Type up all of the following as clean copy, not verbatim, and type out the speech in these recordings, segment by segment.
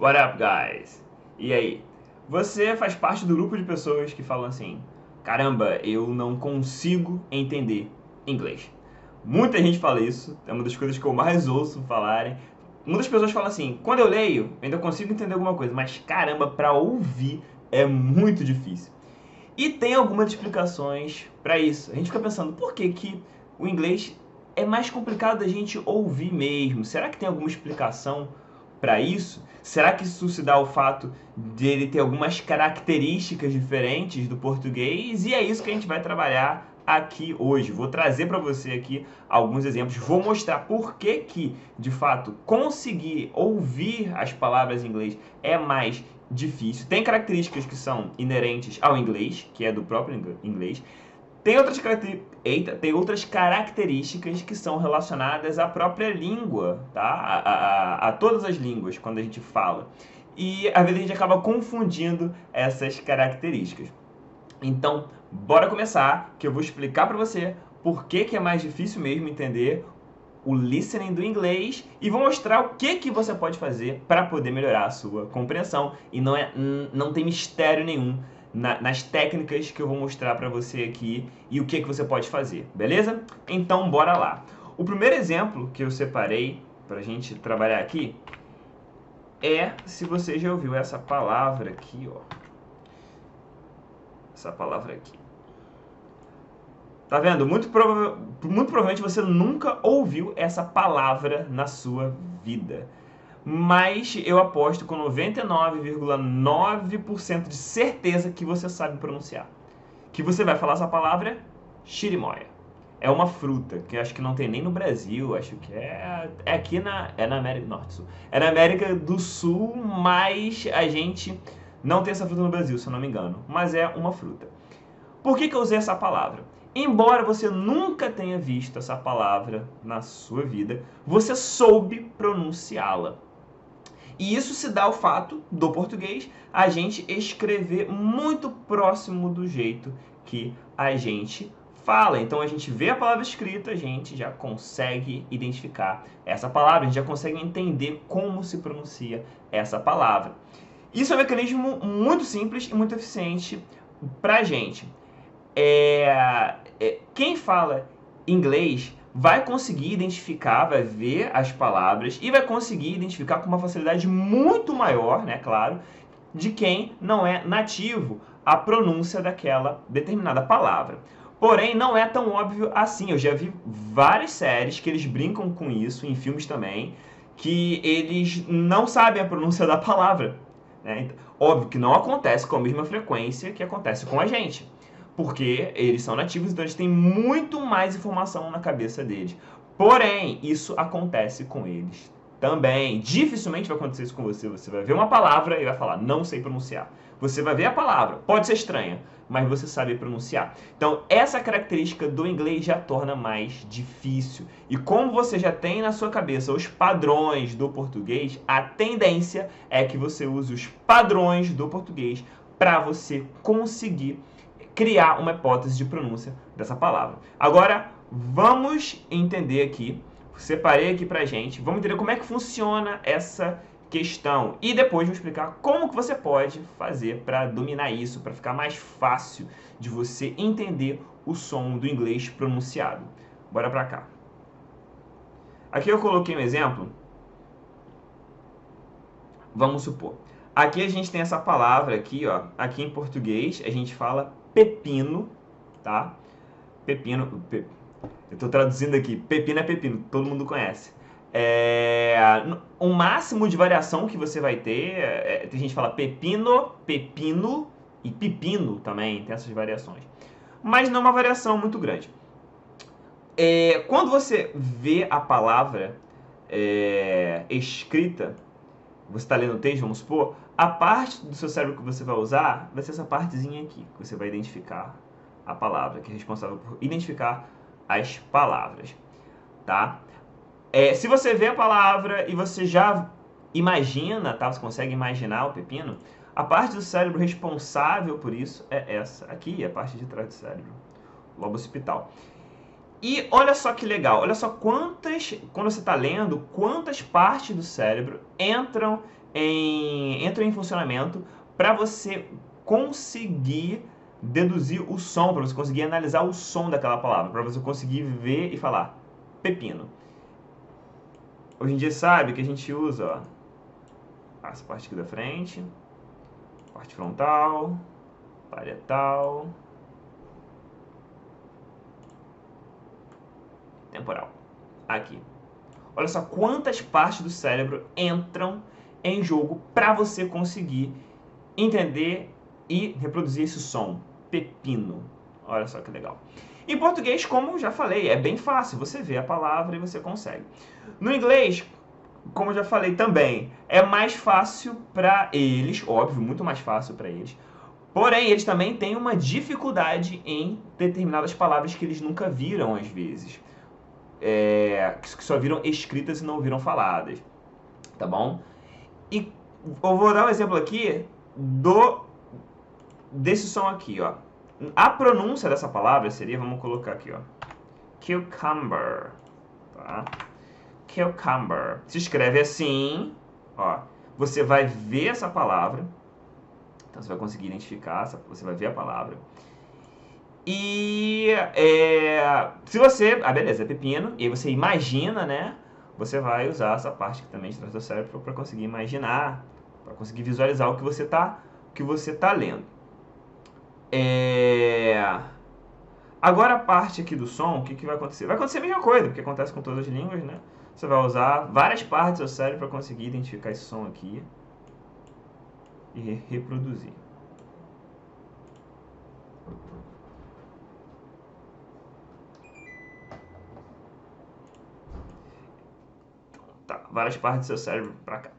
What up, guys? E aí? Você faz parte do grupo de pessoas que falam assim: caramba, eu não consigo entender inglês. Muita gente fala isso, é uma das coisas que eu mais ouço falarem. Muitas pessoas falam assim: quando eu leio, eu ainda consigo entender alguma coisa, mas caramba, pra ouvir é muito difícil. E tem algumas explicações para isso. A gente fica pensando, por que que o inglês é mais complicado da gente ouvir mesmo? Será que tem alguma explicação para isso? Será que isso se dá ao fato dele ter algumas características diferentes do português? E é isso que a gente vai trabalhar aqui hoje. Vou trazer para você aqui alguns exemplos. Vou mostrar por que que, de fato, conseguir ouvir as palavras em inglês é mais difícil. Tem características que são inerentes ao inglês, que é do próprio inglês. Tem outras características que são relacionadas à própria língua, tá? A todas as línguas, quando a gente fala. E às vezes a gente acaba confundindo essas características. Então, bora começar, que eu vou explicar para você por que que é mais difícil mesmo entender o listening do inglês e vou mostrar o que que você pode fazer para poder melhorar a sua compreensão. E não tem mistério nenhum nas técnicas que eu vou mostrar para você aqui e o que que você pode fazer, beleza? Então, bora lá. O primeiro exemplo que eu separei para a gente trabalhar aqui é, se você já ouviu essa palavra aqui, ó. Essa palavra aqui. Tá vendo? Muito provavelmente você nunca ouviu essa palavra na sua vida. Mas eu aposto com 99,9% de certeza que você sabe pronunciar. Que você vai falar essa palavra chirimoia. É uma fruta que eu acho que não tem nem no Brasil, acho que é aqui na América do Norte Sul. É na América do Sul, mas a gente não tem essa fruta no Brasil, se eu não me engano. Mas é uma fruta. Por que que eu usei essa palavra? Embora você nunca tenha visto essa palavra na sua vida, você soube pronunciá-la. E isso se dá ao fato do português a gente escrever muito próximo do jeito que a gente fala. Então a gente vê a palavra escrita, a gente já consegue identificar essa palavra, a gente já consegue entender como se pronuncia essa palavra. Isso é um mecanismo muito simples e muito eficiente para a gente. Quem fala inglês vai conseguir identificar, vai ver as palavras e vai conseguir identificar com uma facilidade muito maior, né, claro, de quem não é nativo a pronúncia daquela determinada palavra. Porém, não é tão óbvio assim. Eu já vi várias séries que eles brincam com isso, em filmes também, que eles não sabem a pronúncia da palavra, né? Óbvio que não acontece com a mesma frequência que acontece com a gente, porque eles são nativos, então eles têm muito mais informação na cabeça deles. Porém, isso acontece com eles também. Dificilmente vai acontecer isso com você. Você vai ver uma palavra e vai falar, não sei pronunciar. Você vai ver a palavra, pode ser estranha, mas você sabe pronunciar. Então, essa característica do inglês já torna mais difícil. E como você já tem na sua cabeça os padrões do português, a tendência é que você use os padrões do português para você conseguir criar uma hipótese de pronúncia dessa palavra. Agora, vamos entender aqui, separei aqui pra gente, vamos entender como é que funciona essa questão e depois vou explicar como que você pode fazer para dominar isso, para ficar mais fácil de você entender o som do inglês pronunciado. Bora pra cá. Aqui eu coloquei um exemplo. Vamos supor. Aqui a gente tem essa palavra aqui, ó. Aqui em português a gente fala pepino, tá? Pepino, eu tô traduzindo aqui. Pepino é pepino, todo mundo conhece. O máximo de variação que você vai ter, tem gente que fala pepino, pepino e pepino também, tem essas variações. Mas não é uma variação muito grande. Quando você vê a palavra escrita, você está lendo o texto, vamos supor, a parte do seu cérebro que você vai usar vai ser essa partezinha aqui, que você vai identificar a palavra, que é responsável por identificar as palavras, tá? Se você vê a palavra e você já imagina, tá? Você consegue imaginar o pepino, a parte do cérebro responsável por isso é essa aqui, a parte de trás do cérebro, lobo occipital. E olha só que legal, olha só quantas, quando você está lendo, quantas partes do cérebro entram em funcionamento para você conseguir deduzir o som, para você conseguir analisar o som daquela palavra, para você conseguir ver e falar pepino. Hoje em dia sabe que a gente usa, ó, essa parte aqui da frente, parte frontal, parietal, temporal. Aqui. Olha só quantas partes do cérebro entram em jogo para você conseguir entender e reproduzir esse som. Pepino. Olha só que legal. Em português, como já falei, é bem fácil. Você vê a palavra e você consegue. No inglês, como eu já falei também, é mais fácil para eles, óbvio, muito mais fácil para eles. Porém, eles também têm uma dificuldade em determinadas palavras que eles nunca viram às vezes. Que só viram escritas e não viram faladas. Tá bom? E eu vou dar um exemplo aqui desse som aqui, ó. A pronúncia dessa palavra seria, vamos colocar aqui, ó, cucumber, tá? Cucumber. Se escreve assim, ó. Você vai ver essa palavra, então você vai conseguir identificar, você vai ver a palavra. E se você, beleza, é pepino, e aí você imagina, né? Você vai usar essa parte que também traz do cérebro para conseguir imaginar, para conseguir visualizar o que você tá lendo. Agora a parte aqui do som, o que vai acontecer? Vai acontecer a mesma coisa, porque acontece com todas as línguas, né? Você vai usar várias partes do seu cérebro para conseguir identificar esse som aqui e reproduzir. Tá, várias partes do seu cérebro para cá.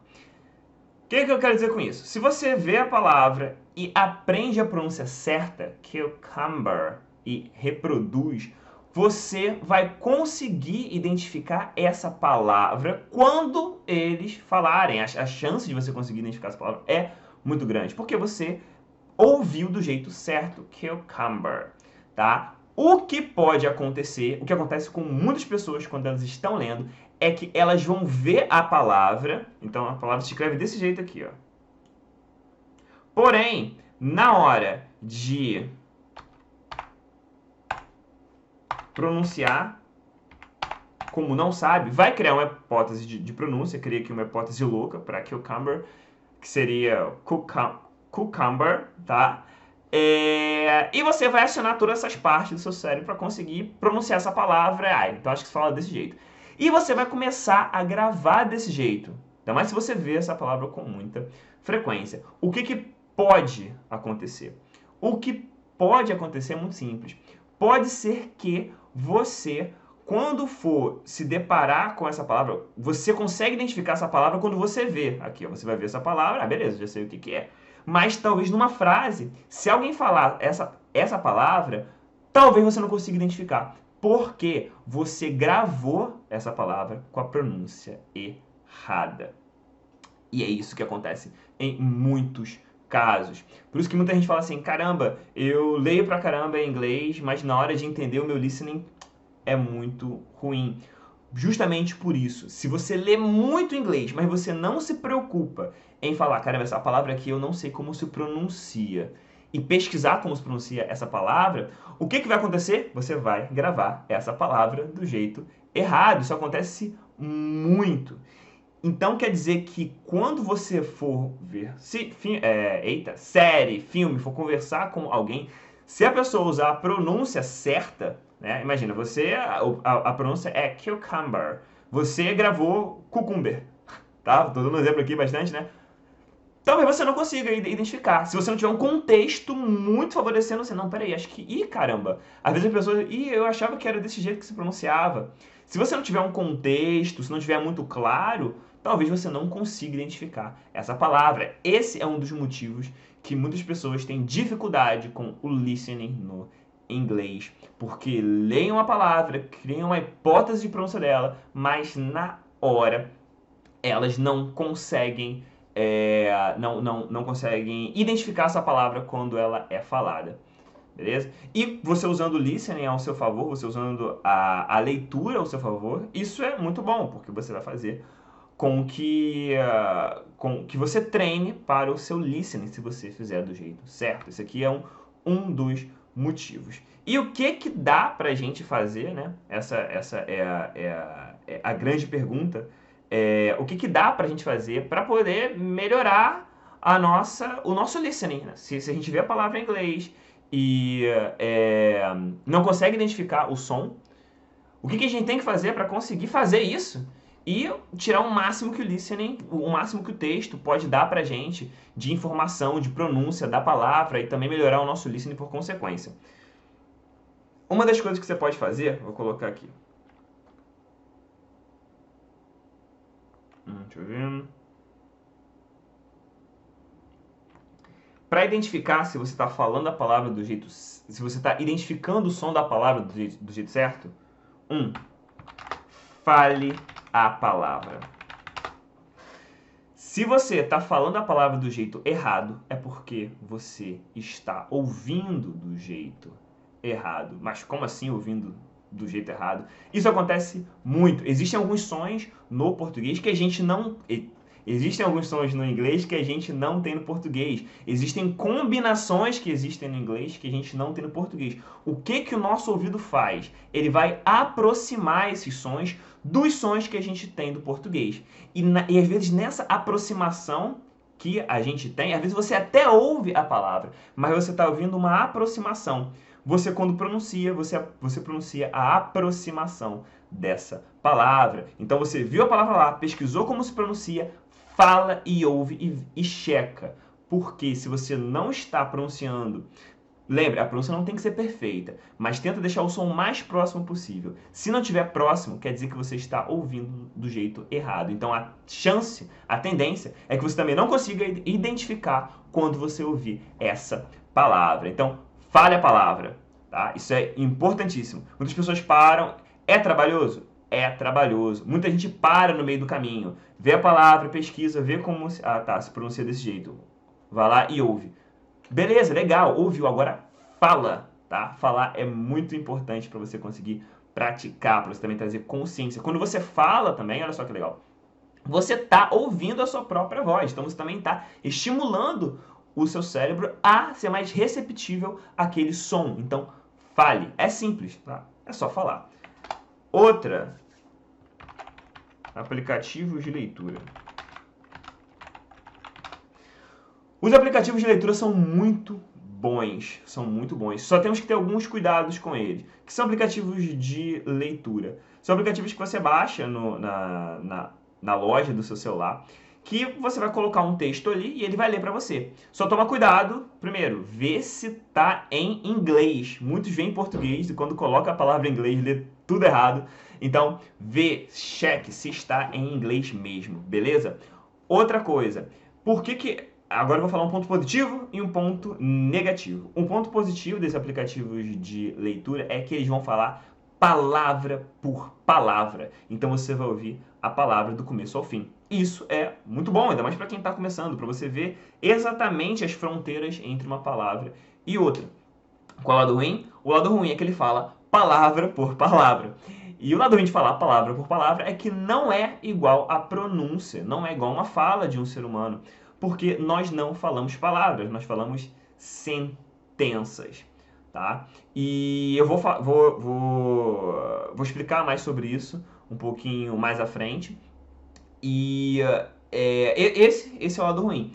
O que eu quero dizer com isso? Se você vê a palavra e aprende a pronúncia certa, cucumber, e reproduz, você vai conseguir identificar essa palavra quando eles falarem. A chance de você conseguir identificar essa palavra é muito grande, porque você ouviu do jeito certo, cucumber, tá? O que pode acontecer, o que acontece com muitas pessoas quando elas estão lendo, é que elas vão ver a palavra, então a palavra se escreve desse jeito aqui, ó. Porém, na hora de pronunciar, como não sabe, vai criar uma hipótese de pronúncia, cria aqui uma hipótese louca para cucumber, que seria cucumber, tá? E você vai acionar todas essas partes do seu cérebro para conseguir pronunciar essa palavra. Então acho que se fala desse jeito. E você vai começar a gravar desse jeito. Ainda mais se você vê essa palavra com muita frequência. O que pode acontecer? O que pode acontecer é muito simples. Pode ser que você, quando for se deparar com essa palavra, você consegue identificar essa palavra quando você vê. Aqui, ó, você vai ver essa palavra, beleza, já sei o que é. Mas talvez numa frase, se alguém falar essa palavra, talvez você não consiga identificar. Porque você gravou essa palavra com a pronúncia errada. E é isso que acontece em muitos casos. Por isso que muita gente fala assim, caramba, eu leio pra caramba em inglês, mas na hora de entender o meu listening é muito ruim. Justamente por isso, se você lê muito inglês, mas você não se preocupa em falar, caramba, essa palavra aqui eu não sei como se pronuncia, e pesquisar como se pronuncia essa palavra, o que vai acontecer? Você vai gravar essa palavra do jeito errado. Isso acontece muito. Então quer dizer que quando você for ver série, filme, for conversar com alguém, se a pessoa usar a pronúncia certa, né? Imagina, a pronúncia é cucumber, você gravou cucumber, tá? Tô dando um exemplo aqui bastante, né? Talvez você não consiga identificar. Se você não tiver um contexto muito favorecendo você, não, peraí, acho que, caramba. Às vezes a pessoa, eu achava que era desse jeito que se pronunciava. Se você não tiver um contexto, se não tiver muito claro, talvez você não consiga identificar essa palavra. Esse é um dos motivos que muitas pessoas têm dificuldade com o listening no inglês. Porque leem uma palavra, criam uma hipótese de pronúncia dela, mas na hora elas não conseguem não conseguem identificar essa palavra quando ela é falada. beleza? E você usando o listening ao seu favor, você usando a leitura ao seu favor, isso é muito bom, porque você vai fazer com que você treine para o seu listening, se você fizer do jeito certo. Esse aqui é um dos motivos. E o que dá pra gente fazer, né? Essa é a grande pergunta. O que dá pra gente fazer para poder melhorar o nosso listening, né? Se a gente vê a palavra em inglês e não consegue identificar o som, o que a gente tem que fazer para conseguir fazer isso e tirar o máximo que o listening, o máximo que o texto pode dar pra gente de informação, de pronúncia da palavra e também melhorar o nosso listening por consequência. Uma das coisas que você pode fazer, vou colocar aqui. Deixa eu ver. Para identificar se você está falando a palavra do jeito, se você está identificando o som da palavra do jeito certo, fale a palavra. Se você está falando a palavra do jeito errado, é porque você está ouvindo do jeito errado. Mas como assim ouvindo do jeito errado? Isso acontece muito. Existem alguns sons no português que a gente não... Existem alguns sons no inglês que a gente não tem no português. Existem combinações que existem no inglês que a gente não tem no português. O que o nosso ouvido faz? Ele vai aproximar esses sons dos sons que a gente tem do português. E às vezes nessa aproximação que a gente tem, às vezes você até ouve a palavra, mas você está ouvindo uma aproximação. Você, quando pronuncia, você pronuncia a aproximação dessa palavra. Então você viu a palavra lá, pesquisou como se pronuncia, fala e ouve e checa. Porque se você não está pronunciando... Lembre, a pronúncia não tem que ser perfeita, mas tenta deixar o som o mais próximo possível. Se não estiver próximo, quer dizer que você está ouvindo do jeito errado. Então a chance, a tendência, é que você também não consiga identificar quando você ouvir essa palavra. Então, fale a palavra, tá? Isso é importantíssimo. Muitas pessoas param. É trabalhoso? É trabalhoso. Muita gente para no meio do caminho, vê a palavra, pesquisa, vê como... se pronuncia desse jeito. Vai lá e ouve. Beleza, legal, ouviu, agora fala, tá? Falar é muito importante para você conseguir praticar, para você também trazer consciência. Quando você fala também, olha só que legal, você tá ouvindo a sua própria voz, então você também tá estimulando o seu cérebro a ser mais receptível àquele som. Então, fale, é simples, tá? É só falar. Outra, aplicativos de leitura. Os aplicativos de leitura são muito bons, Só temos que ter alguns cuidados com eles. Que são aplicativos de leitura? São aplicativos que você baixa na loja do seu celular, que você vai colocar um texto ali e ele vai ler para você. Só toma cuidado, primeiro, vê se tá em inglês. Muitos veem em português e quando coloca a palavra em inglês, lê tudo errado. Então, cheque se está em inglês mesmo, beleza? Outra coisa, agora eu vou falar um ponto positivo e um ponto negativo. Um ponto positivo desses aplicativos de leitura é que eles vão falar palavra por palavra. Então você vai ouvir a palavra do começo ao fim. Isso é muito bom, ainda mais para quem está começando, para você ver exatamente as fronteiras entre uma palavra e outra. Qual é o lado ruim? O lado ruim é que ele fala palavra por palavra. E o lado ruim de falar palavra por palavra é que não é igual a pronúncia, não é igual uma fala de um ser humano. Porque nós não falamos palavras, nós falamos sentenças, tá? E eu vou explicar mais sobre isso um pouquinho mais à frente. E esse é o lado ruim.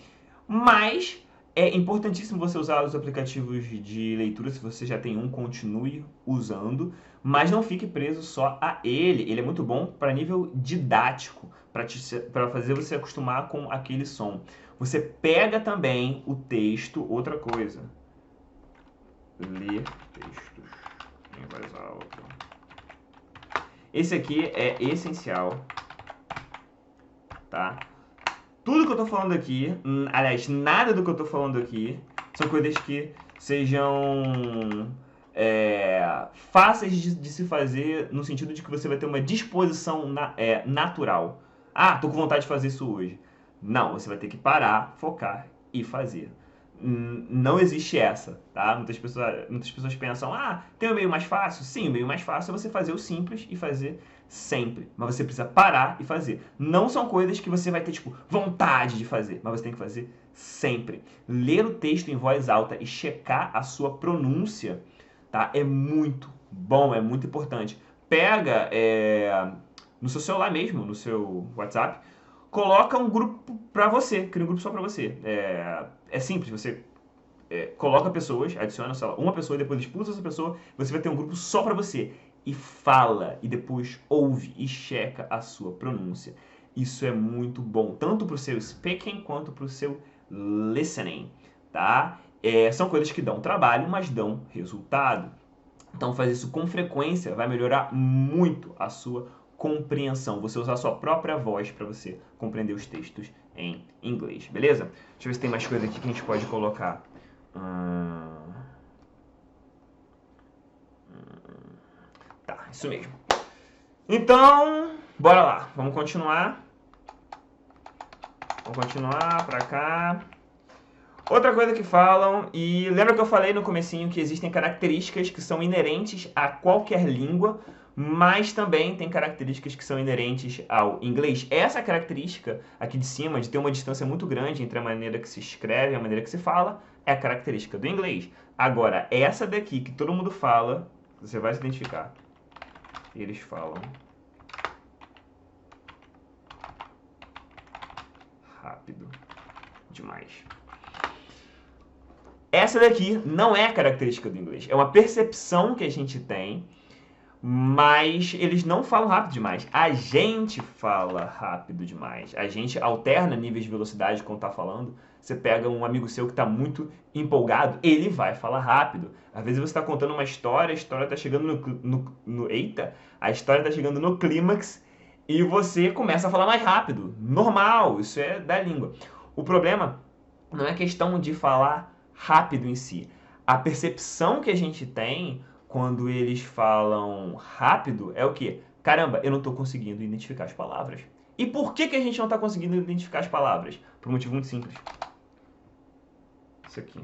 Mas é importantíssimo você usar os aplicativos de leitura. Se você já tem um, continue usando. Mas não fique preso só a ele. Ele é muito bom para nível didático, para fazer você acostumar com aquele som. Você pega também o texto, outra coisa. Ler textos em voz alta. Esse aqui é essencial, tá? Tudo que eu tô falando aqui, aliás, nada do que eu tô falando aqui, são coisas que sejam fáceis de se fazer, no sentido de que você vai ter uma disposição natural. Ah, tô com vontade de fazer isso hoje. Não, você vai ter que parar, focar e fazer. Não existe essa, tá? Muitas pessoas pensam, tem um meio mais fácil? Sim, o meio mais fácil é você fazer o simples e fazer sempre. Mas você precisa parar e fazer. Não são coisas que você vai ter, tipo, vontade de fazer, mas você tem que fazer sempre. Ler o texto em voz alta e checar a sua pronúncia, tá? É muito bom, é muito importante. Pega no seu celular mesmo, no seu WhatsApp, coloca um grupo pra você, cria um grupo só pra você. É simples, você coloca pessoas, adiciona, sei lá, uma pessoa e depois expulsa essa pessoa, você vai ter um grupo só pra você. E fala, e depois ouve e checa a sua pronúncia. Isso é muito bom, tanto pro seu speaking quanto pro seu listening, tá? São coisas que dão trabalho, mas dão resultado. Então fazer isso com frequência vai melhorar muito a sua compreensão. Você usar a sua própria voz para você compreender os textos em inglês, beleza? Deixa eu ver se tem mais coisa aqui que a gente pode colocar. Tá, isso mesmo. Então, bora lá. Vamos continuar. Vamos continuar pra cá. Outra coisa que falam, e lembra que eu falei no comecinho que existem características que são inerentes a qualquer língua, mas também tem características que são inerentes ao inglês. Essa característica aqui de cima, de ter uma distância muito grande entre a maneira que se escreve e a maneira que se fala, é a característica do inglês. Agora, essa daqui que todo mundo fala, você vai se identificar. Eles falam rápido demais. Essa daqui não é a característica do inglês. É uma percepção que a gente tem, mas eles não falam rápido demais. A gente fala rápido demais. A gente alterna níveis de velocidade quando está falando. Você pega um amigo seu que está muito empolgado, ele vai falar rápido. Às vezes você está contando uma história, a história está chegando a história está chegando no clímax e você começa a falar mais rápido. Normal, isso é da língua. O problema não é questão de falar rápido em si. A percepção que a gente tem quando eles falam rápido é o quê? Caramba, eu não estou conseguindo identificar as palavras. E por que a gente não está conseguindo identificar as palavras? Por um motivo muito simples. Isso aqui.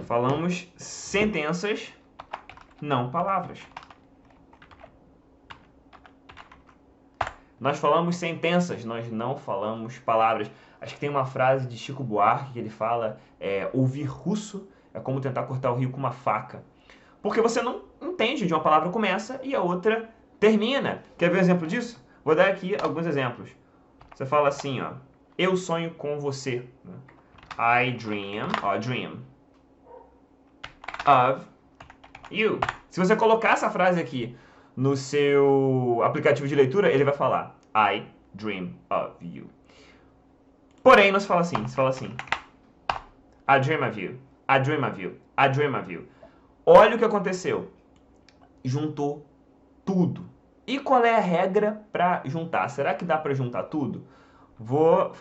Falamos sentenças, não palavras. Nós falamos sentenças, nós não falamos palavras. Acho que tem uma frase de Chico Buarque que ele fala, ouvir russo é como tentar cortar o rio com uma faca. Porque você não entende onde uma palavra começa e a outra termina. Quer ver um exemplo disso? Vou dar aqui alguns exemplos. Você fala assim, ó, eu sonho com você. I dream, dream of you. Se você colocar essa frase aqui no seu aplicativo de leitura, ele vai falar I dream of you. Porém, não se fala assim. Se fala assim I dream of you, I dream of you, I dream of you. Olha o que aconteceu. Juntou tudo. E qual é a regra para juntar? Será que dá para juntar tudo? Vou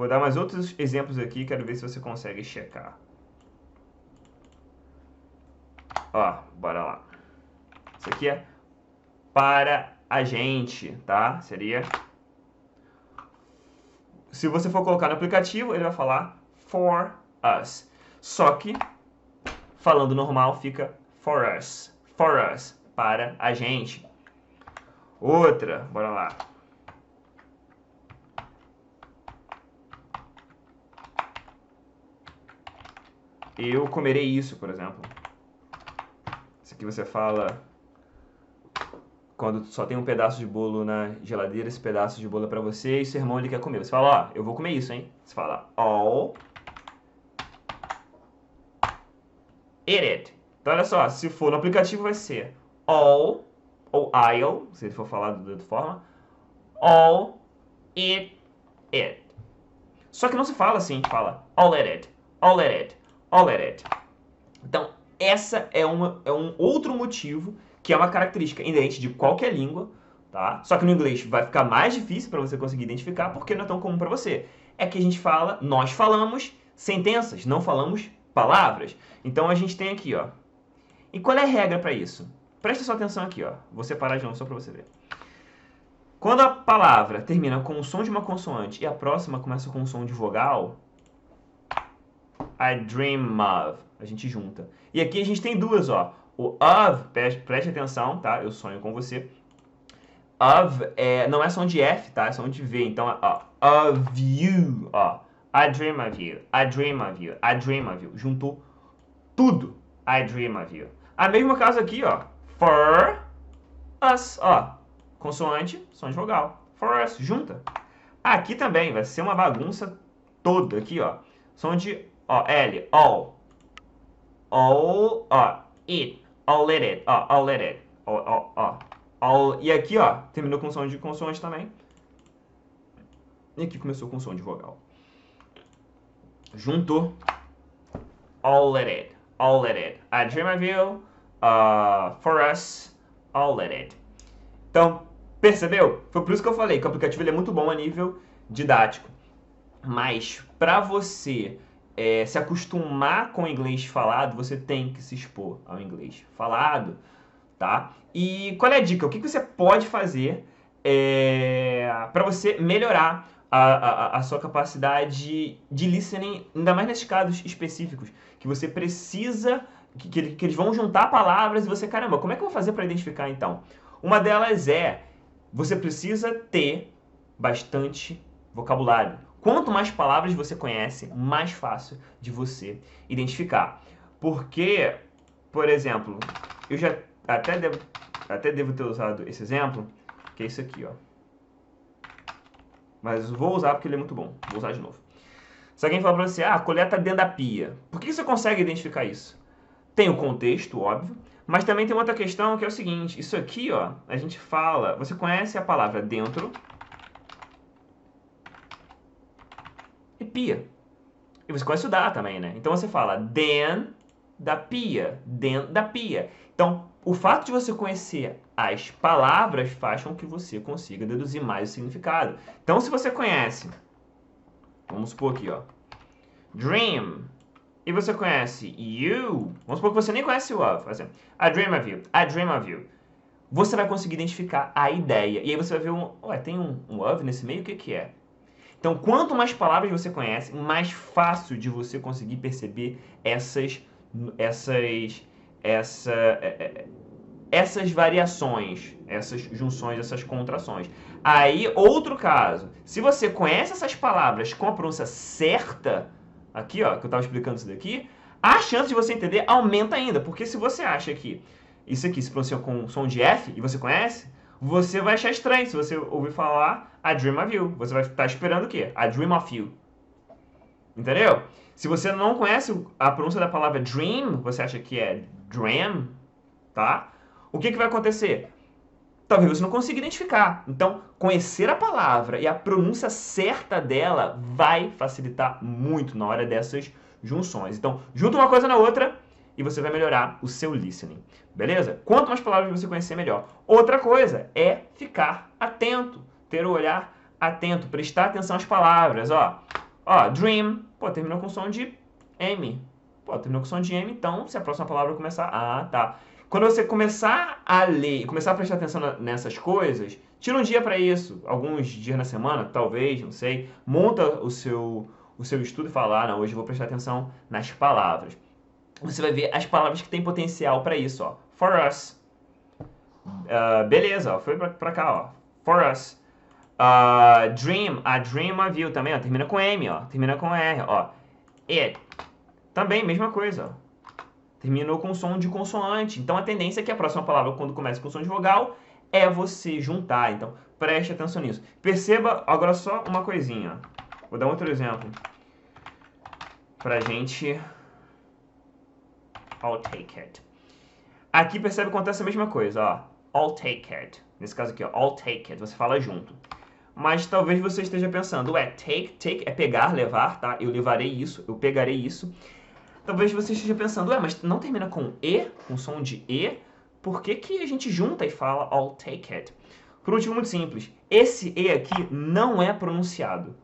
dar mais outros exemplos aqui, quero ver se você consegue checar. Ó, bora lá. Isso aqui é para a gente, tá? Seria... Se você for colocar no aplicativo, ele vai falar for us. Só que, falando normal, fica for us. For us. Para a gente. Outra, bora lá. Eu comerei isso, por exemplo. Isso aqui você fala... Quando só tem um pedaço de bolo na geladeira, esse pedaço de bolo é pra você e seu irmão ele quer comer. Você fala, ó, eu vou comer isso, hein? Você fala, all eat it. Então, olha só, se for no aplicativo vai ser all, ou I'll, se ele for falar de outra forma, all eat it. Só que não se fala assim, fala all eat it, all eat it, all eat it. Então, essa é um outro motivo, que é uma característica inerente de qualquer língua, tá? Só que no inglês vai ficar mais difícil para você conseguir identificar, porque não é tão comum para você. É que a gente fala, nós falamos sentenças, não falamos palavras. Então a gente tem aqui, ó. E qual é a regra para isso? Presta sua atenção aqui, ó. Vou separar de novo só para você ver. Quando a palavra termina com o som de uma consoante e a próxima começa com o som de vogal, I dream of, a gente junta. E aqui a gente tem duas, ó. O of, preste atenção, tá? Eu sonho com você. Of não é som de F, tá? É som de V. Então, ó, of you, ó. I dream of you, I dream of you, I dream of you. Juntou tudo. I dream of you. A mesma caso aqui, ó. For us, ó. Consoante, som de vogal. For us, junta. Aqui também vai ser uma bagunça toda aqui, ó. Som de, ó, L, all. All, ó, it, all let it, ó, all let it. Ó. All, e aqui, ó, terminou com som de consoante também. E aqui começou com som de vogal. Juntou. All let it, all let it. I dream of you, for us, all let it. Então, percebeu? Foi por isso que eu falei que o aplicativo ele é muito bom a nível didático. Mas, para você se acostumar com o inglês falado, você tem que se expor ao inglês falado, tá? E qual é a dica? O que você pode fazer para você melhorar a sua capacidade de listening, ainda mais nesses casos específicos, que você precisa, que eles vão juntar palavras e você, caramba, como é que eu vou fazer para identificar então? Uma delas é, você precisa ter bastante vocabulário. Quanto mais palavras você conhece, mais fácil de você identificar. Porque, por exemplo, eu já até devo ter usado esse exemplo, que é isso aqui, ó. Mas vou usar porque ele é muito bom. Vou usar de novo. Se alguém falar pra você, a colher tá dentro da pia. Por que você consegue identificar isso? Tem o contexto, óbvio. Mas também tem outra questão que é o seguinte. Isso aqui, ó, a gente fala... Você conhece a palavra dentro e pia. E você conhece o da também, né? Então você fala dentro da pia. Dentro da pia. Então, o fato de você conhecer as palavras faz com que você consiga deduzir mais o significado. Então, se você conhece, vamos supor aqui, ó, dream, e você conhece you, vamos supor que você nem conhece o of, assim, I dream of you, I dream of you. Você vai conseguir identificar a ideia. E aí você vai ver, ué, tem um of nesse meio, o que que é? Então, quanto mais palavras você conhece, mais fácil de você conseguir perceber essas variações, essas junções, essas contrações. Aí, outro caso, se você conhece essas palavras com a pronúncia certa, aqui, ó, que eu estava explicando isso daqui, a chance de você entender aumenta ainda, porque se você acha que isso aqui se pronuncia com som de F e você conhece, você vai achar estranho se você ouvir falar I dream of you. Você vai estar esperando o quê? I dream of you. Entendeu? Se você não conhece a pronúncia da palavra dream, você acha que é dream, tá? O que vai acontecer? Talvez você não consiga identificar. Então, conhecer a palavra e a pronúncia certa dela vai facilitar muito na hora dessas junções. Então, junta uma coisa na outra e você vai melhorar o seu listening. Beleza? Quanto mais palavras você conhecer, melhor. Outra coisa é ficar atento, ter o olhar atento, prestar atenção às palavras. Ó, dream, pô, terminou com som de M. Pô, terminou com som de M, então se a próxima palavra começar, tá. Quando você começar a ler e começar a prestar atenção nessas coisas, tira um dia para isso, alguns dias na semana, talvez, não sei, monta o seu estudo e fala, não, hoje eu vou prestar atenção nas palavras. Você vai ver as palavras que têm potencial para isso, ó. For us. Beleza, ó, foi pra cá, ó. For us. Dream, a dream of you também, ó, termina com M, ó, termina com R, ó. It, também, mesma coisa, ó. Terminou com som de consoante. Então, a tendência é que a próxima palavra, quando começa com som de vogal, é você juntar. Então, preste atenção nisso. Perceba, agora só uma coisinha. Vou dar outro exemplo. Pra gente... I'll take it. Aqui, percebe que acontece a mesma coisa, ó. I'll take it. Nesse caso aqui, ó. I'll take it. Você fala junto. Mas talvez você esteja pensando, take é pegar, levar, tá? Eu levarei isso, eu pegarei isso. Talvez você esteja pensando, ué, mas não termina com E, com som de E? Por que que a gente junta e fala I'll take it? Por um motivo muito simples. Esse E aqui não é pronunciado.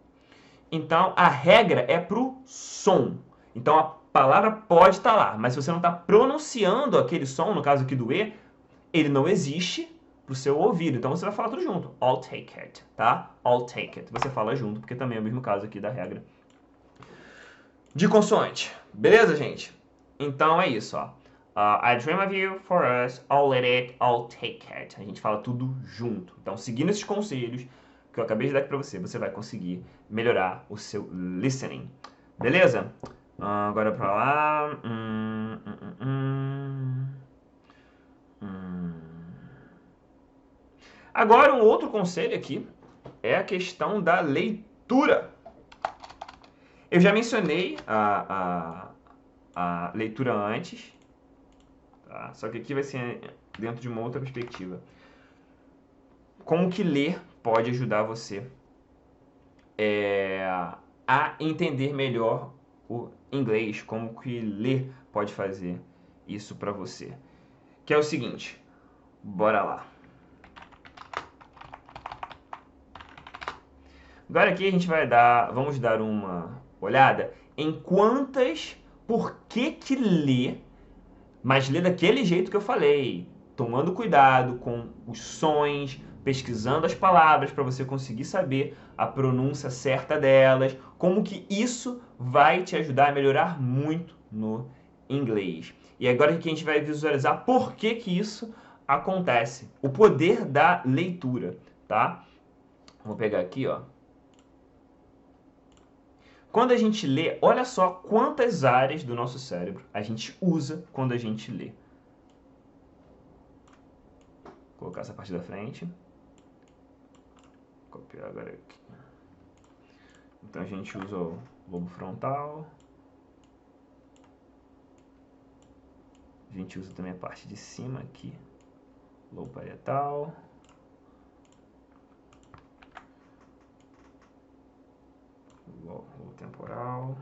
Então, a regra é pro som. Então, a palavra pode estar lá, mas se você não está pronunciando aquele som, no caso aqui do E, ele não existe pro seu ouvido. Então, você vai falar tudo junto. I'll take it, tá? I'll take it. Você fala junto, porque também é o mesmo caso aqui da regra de consoante. Beleza, gente? Então, é isso, ó. I dream of you, for us, I'll let it, I'll take it. A gente fala tudo junto. Então, seguindo esses conselhos que eu acabei de dar para você, você vai conseguir melhorar o seu listening. Beleza? Agora para lá. Agora, um outro conselho aqui é a questão da leitura. Eu já mencionei a leitura antes, tá? Só que aqui vai ser dentro de uma outra perspectiva. Como que ler pode ajudar você a entender melhor o inglês, como que ler pode fazer isso para você. Que é o seguinte, bora lá. Agora aqui a gente vamos dar uma olhada em por que ler, mas ler daquele jeito que eu falei, tomando cuidado com os sons, pesquisando as palavras para você conseguir saber a pronúncia certa delas, como que isso vai te ajudar a melhorar muito no inglês. E agora aqui a gente vai visualizar por que que isso acontece, o poder da leitura, tá? Vou pegar aqui, ó. Quando a gente lê, olha só quantas áreas do nosso cérebro a gente usa quando a gente lê. Vou colocar essa parte da frente. Copiar agora aqui. Então a gente usa o lobo frontal. A gente usa também a parte de cima aqui. Lobo parietal. Lobo temporal.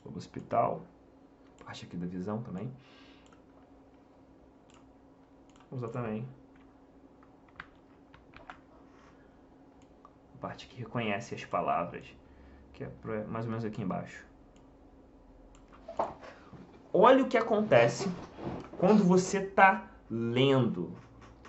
Lobo hospital. Parte aqui da visão também. Vamos usar também a parte que reconhece as palavras, que é mais ou menos aqui embaixo. Olha o que acontece quando você está lendo,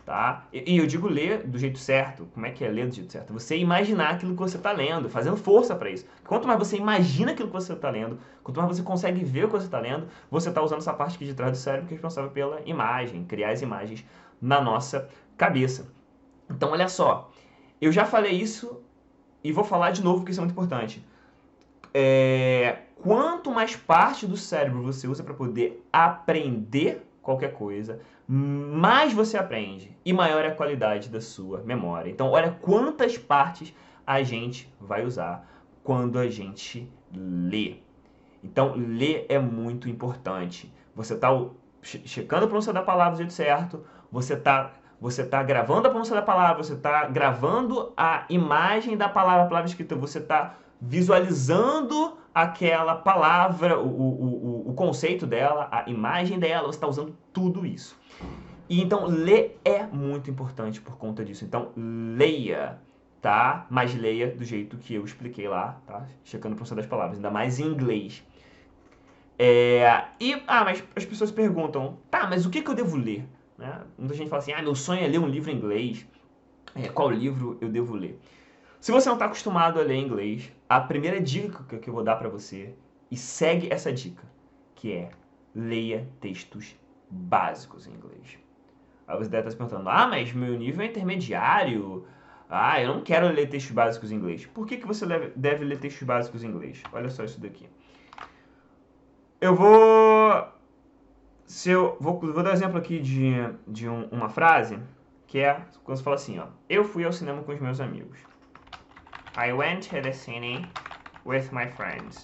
tá? E eu digo ler do jeito certo. Como é que é ler do jeito certo? Você imaginar aquilo que você está lendo, fazendo força para isso. Quanto mais você imagina aquilo que você está lendo, quanto mais você consegue ver o que você está lendo, você está usando essa parte aqui de trás do cérebro que é responsável pela imagem, criar as imagens na nossa cabeça. Então, olha só. Eu já falei isso e vou falar de novo porque isso é muito importante. Quanto mais parte do cérebro você usa para poder aprender qualquer coisa, mais você aprende e maior é a qualidade da sua memória. Então, olha quantas partes a gente vai usar quando a gente lê. Então, ler é muito importante. Você está checando a pronúncia da palavra do jeito certo, você tá gravando a pronúncia da palavra, você está gravando a imagem da palavra escrita, você está visualizando aquela palavra, o conceito dela, a imagem dela, você está usando tudo isso. E então, ler é muito importante por conta disso. Então, leia, tá? Mas leia do jeito que eu expliquei lá, tá? Checando a pronúncia das palavras, ainda mais em inglês. Mas as pessoas perguntam, tá, mas o que eu devo ler? Né? Muita gente fala assim, meu sonho é ler um livro em inglês. Qual livro eu devo ler? Se você não está acostumado a ler inglês, a primeira dica que eu vou dar para você, e segue essa dica, que é leia textos básicos em inglês. Aí você deve estar se perguntando, mas meu nível é intermediário, eu não quero ler textos básicos em inglês. Por que você deve ler textos básicos em inglês? Olha só isso daqui. Eu vou dar um exemplo aqui de uma frase, que é quando você fala assim, ó, eu fui ao cinema com os meus amigos. I went to the cine with my friends.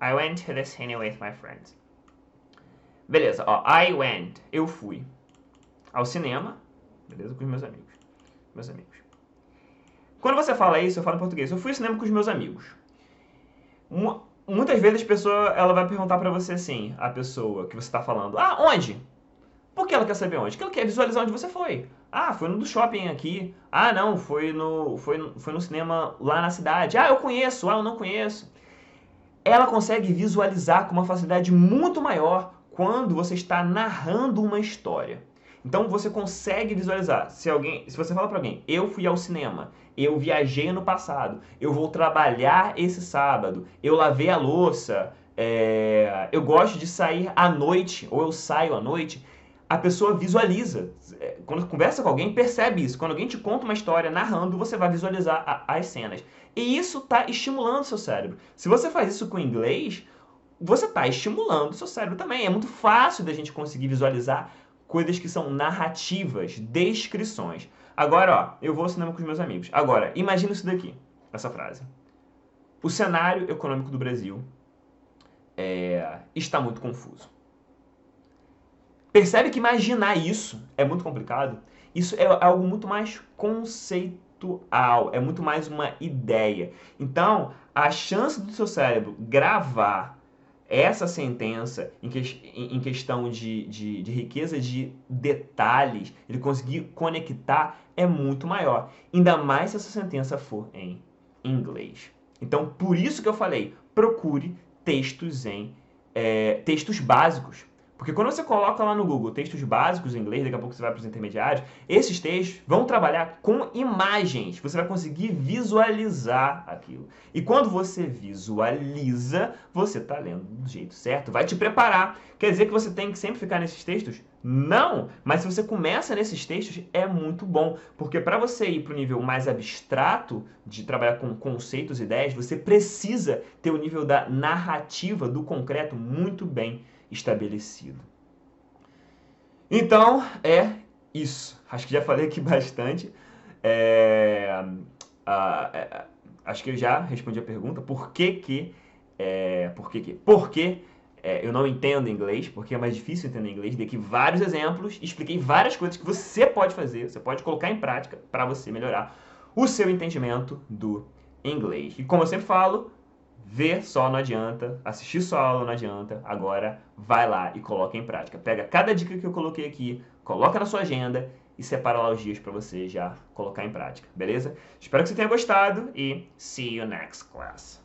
I went to the cine with my friends. Beleza, ó, I went, eu fui. ao cinema, beleza? Com os meus amigos. Meus amigos. Quando você fala isso, eu falo em português. Eu fui ao cinema com os meus amigos. Muitas vezes a pessoa ela vai perguntar pra você assim, a pessoa que você tá falando, ah, onde? Por que ela quer saber onde? Porque ela quer visualizar onde você foi. Ah, foi no do shopping aqui. Ah, não, foi no cinema lá na cidade. Ah, eu conheço. Ah, eu não conheço. Ela consegue visualizar com uma facilidade muito maior quando você está narrando uma história. Então você consegue visualizar. Se você fala para alguém, eu fui ao cinema, eu viajei no passado, eu vou trabalhar esse sábado, eu lavei a louça, eu gosto de sair à noite, ou eu saio à noite, a pessoa visualiza. Quando conversa com alguém, percebe isso. Quando alguém te conta uma história narrando, você vai visualizar as cenas. E isso está estimulando o seu cérebro. Se você faz isso com inglês, você está estimulando o seu cérebro também. É muito fácil da gente conseguir visualizar coisas que são narrativas, descrições. Agora, ó, eu vou ao cinema com os meus amigos. Agora, imagina isso daqui, essa frase. O cenário econômico do Brasil está muito confuso. Percebe que imaginar isso é muito complicado? Isso é algo muito mais conceitual, é muito mais uma ideia. Então, a chance do seu cérebro gravar essa sentença em questão de riqueza de detalhes, ele conseguir conectar, é muito maior. Ainda mais se essa sentença for em inglês. Então, por isso que eu falei, procure textos textos básicos. Porque quando você coloca lá no Google textos básicos em inglês, daqui a pouco você vai para os intermediários, esses textos vão trabalhar com imagens. Você vai conseguir visualizar aquilo. E quando você visualiza, você está lendo do jeito certo. Vai te preparar. Quer dizer que você tem que sempre ficar nesses textos? Não! Mas se você começa nesses textos, é muito bom. Porque para você ir para o nível mais abstrato, de trabalhar com conceitos e ideias, você precisa ter o nível da narrativa, do concreto, muito bem estabelecido. Então, é isso. Acho que já falei aqui bastante. Acho que eu já respondi a pergunta. Por que eu não entendo inglês? Porque é mais difícil entender inglês. Dei aqui vários exemplos, expliquei várias coisas que você pode fazer, você pode colocar em prática para você melhorar o seu entendimento do inglês. E como eu sempre falo, ver só não adianta, assistir só a aula não adianta, agora vai lá e coloca em prática. Pega cada dica que eu coloquei aqui, coloca na sua agenda e separa lá os dias para você já colocar em prática, beleza? Espero que você tenha gostado e see you next class.